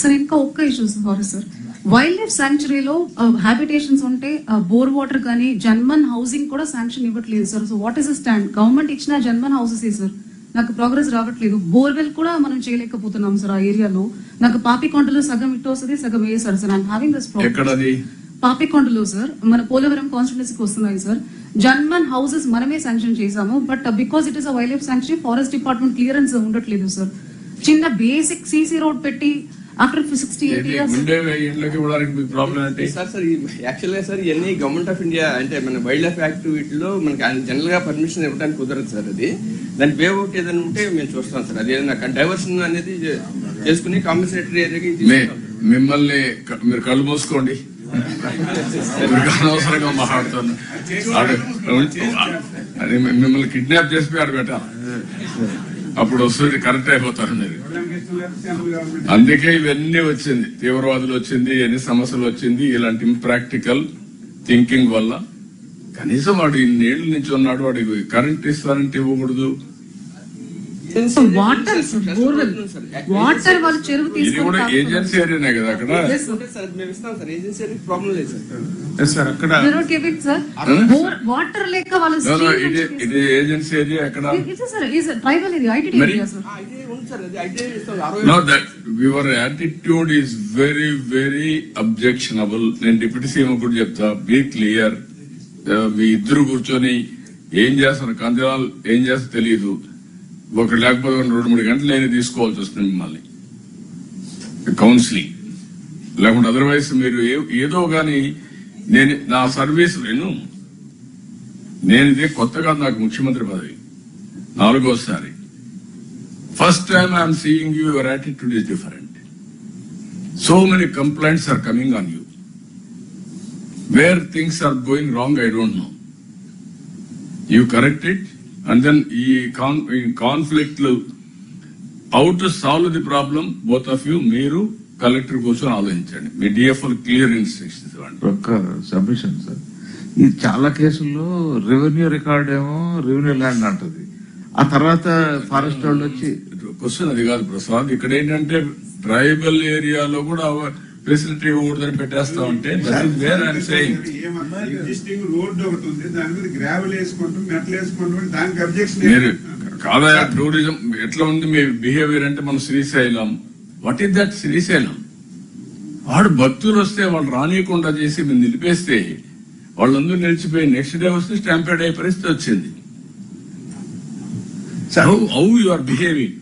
Sir ఇంకా ఒక్క issue sir, wildlife శాంక్చురీలో హ్యాబిటేషన్స్ ఉంటే బోర్ వాటర్ కానీ జన్మన్ హౌసింగ్ కూడా శాంక్షన్ ఇవ్వట్లేదు sir. So what is the stand? Government ఇచ్చిన జన్మన్ హౌసెస్ సార్, నాకు ప్రోగ్రెస్ రావట్లేదు. బోర్వెల్ కూడా మనం చేయలేకపోతున్నాం సార్ ఆ ఏరియాలో. నాకు పాపికొండలో సగం ఇటు వస్తుంది, సగం వేసారు sir. I'm having this problem. పాపికొండలో సార్, మన పోలవరం కాన్స్టిట్యున్సీకి వస్తున్నాయి సార్. జన్మన్ హౌసెస్ మనమే శాంక్షన్ చేశాము, but because it is a wildlife sanctuary forest department clearance ఉండట్లేదు సార్. చిన్న బేసిక్ సీసీ రోడ్ పెట్టి ఆఫ్టర్ 68 years యాక్చువల్గా సార్ ఇవన్నీ గవర్నమెంట్ ఆఫ్ ఇండియా అంటే మన వైల్డ్ లైఫ్ యాక్ట్ వీటిలో మనకి జనరల్ గా పర్మిషన్ ఇవ్వడానికి కుదరదు సార్. అది దాని వే అవుట్ ఏదైనా ఉంటే మేము చూస్తాం సార్. అది ఏదైనా డైవర్షన్ అనేది చేసుకుని కాంపెన్సేటరీ ఏరియాకి మిమ్మల్ని మీరు కళ్ళు మూసుకోండి, అనవసరంగా మాట్లాడుతున్నా. మిమ్మల్ని కిడ్నాప్ చేసి ఆడ పెట్టాలి, అప్పుడు వస్తుంది, కరెక్ట్ అయిపోతారు మీరు. అందుకే ఇవన్నీ వచ్చింది, తీవ్రవాదులు వచ్చింది, ఎన్ని సమస్యలు వచ్చింది, ఇలాంటి ఇంప్రాక్టికల్ థింకింగ్ వల్ల. కనీసం వాడు ఇన్నేళ్ల నుంచి ఉన్నాడు, వాడికి కరెంట్ ఇస్తారంటే ఇవ్వకూడదు. వాటర్ వాటర్ వాళ్ళు చెరువు ఇది కూడా ఏజెన్సీ ఏరియానే కదా అక్కడ. వాటర్ లేక వాళ్ళు ఇది ఏజెన్సీ ఏరియా ఎక్కడ? Tribal area, IT area sir. No, that your attitude is very, very objectionable. నేను డిప్యూటీ సీఎం కూడా చెప్తా, బీ క్లియర్. మీ ఇద్దరు కూర్చొని ఏం చేస్తారు, కందిరాలు ఏం చేస్తా తెలియదు. ఒకటి లేకపోతే 2-3 గంటలు నేను తీసుకోవాల్సి వస్తుంది మిమ్మల్ని కౌన్సిలింగ్, లేకుంటే అదర్వైజ్ మీరు ఏదో గాని. నేను నా సర్వీస్ నేను ఇదే కొత్తగా, నాకు ముఖ్యమంత్రి పదవి 4వ సారి. First time I am seeing you, your attitude is different. So many complaints are coming on you. Where things are going wrong, I don't know. You correct it, and then in conflict, how to solve the problem, both of you, మీరు collector కూర్చొని ఆలోచించండి. మీ DFO clear instructions ఇవ్వండి. ఒక submission sir, ఈ చాలా కేసుల్లో revenue record ఏమో revenue land అంటది, ఆ తర్వాత ఫారెస్ట్ వాళ్ళు వచ్చి. క్వశ్చన్ అది కాదు ప్రసాద్, ఇక్కడ ఏంటంటే ట్రైబల్ ఏరియాలో కూడా ఫెసిలిటీ ఇవ్వకూడదని పెట్టేస్తా ఉంటే మీరు కాదా. టూరిజం ఎట్లా ఉంది మీ బిహేవియర్ అంటే, మన Srisailam, what is that Srisailam? వాడు భక్తులు వస్తే వాళ్ళు రానియకుండా చేసి మీరు నిలిపేస్తే వాళ్ళందరూ నిలిచిపోయి నెక్స్ట్ డే వస్తే స్టాంపేడ్ అయ్యే పరిస్థితి వచ్చింది. How you are behaving?